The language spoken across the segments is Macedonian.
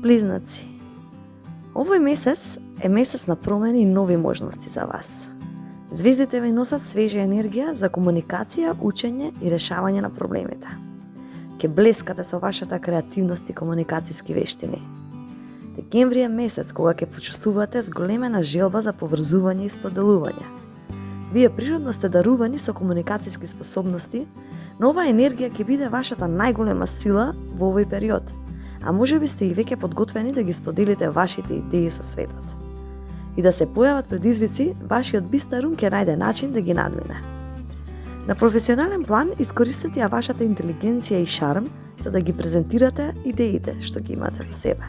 Близнаци. Овој месец е месец на промени и нови можности за вас. Звездите ви носат свежа енергија за комуникација, учење и решавање на проблемите. Ке блескате со вашата креативност и комуникацијски вештини. Декември е месец кога ќе почувствувате зголемена желба за поврзување и споделување. Вие природно сте дарувани со комуникацијски способности, но оваа енергија ќе биде вашата најголема сила во овој период, а можеби сте и веќе подготвени да ги споделите вашите идеи со светот. И да се појават предизвици, вашиот бистар ум ќе најде начин да ги надмине. На професионален план искористете ја вашата интелигенција и шарм за да ги презентирате идеите што ги имате во себе.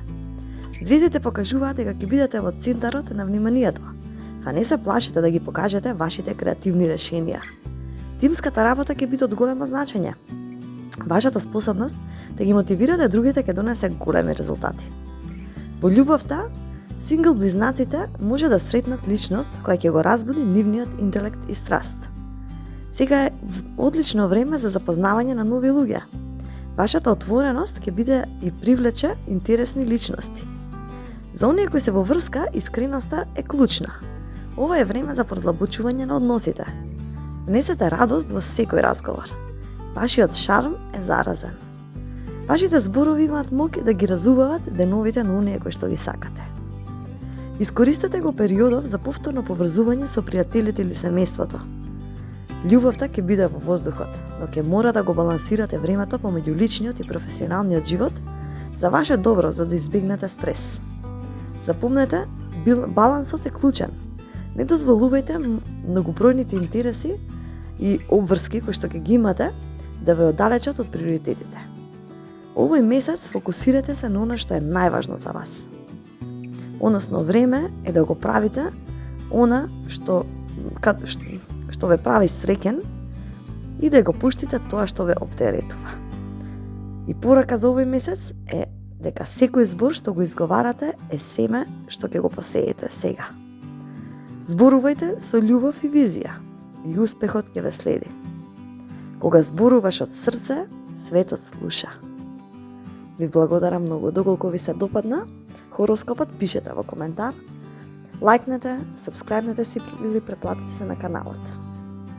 Звездите покажуваат дека ќе бидете во центарот на вниманието, а не се плашите да ги покажете вашите креативни решенија. Тимската работа ќе биде од големо значење. Вашата способност да ги мотивирате другите ќе донесе големи резултати. Во љубовта, сингл близнаците може да сретнат личност која ќе го разбуди нивниот интелект и страст. Сега е одлично време за запознавање на нови луѓе. Вашата отвореност ќе биде и привлече интересни личности. За оние кои се во врска, искреноста е клучна. Ова е време за продлабочување на односите. Внесете радост во секој разговор. Вашиот шарм е заразен. Вашите зборови имаат моќ да ги разубават деновите на оние кои што ги сакате. Искористете го периодов за повторно поврзување со пријателите или семејството. Љубовта ќе биде во воздухот, но ќе мора да го балансирате времето помеѓу личниот и професионалниот живот за ваше добро, за да избегнете стрес. Запомнете, балансот е клучен. Не дозволувајте многобројните интереси и обврски кои што ќе ги имате да ве оддалечат од приоритетите. Овој месец фокусирате се на она што е најважно за вас. Односно време е да го правите она што ве прави среќен и да го пуштите тоа што ве оптеретува. И порака за овој месец е дека секој збор што го изговарате е семе што ќе го посеете сега. Зборувајте со љубов и визија и успехот ќе ве следи. Кога зборуваш од срце, светот слуша. Ви благодарам многу. Доколку ви се допадна хороскопот, пишете во коментар, лајкнете, сабскрајбнете си или преплатете се на каналот.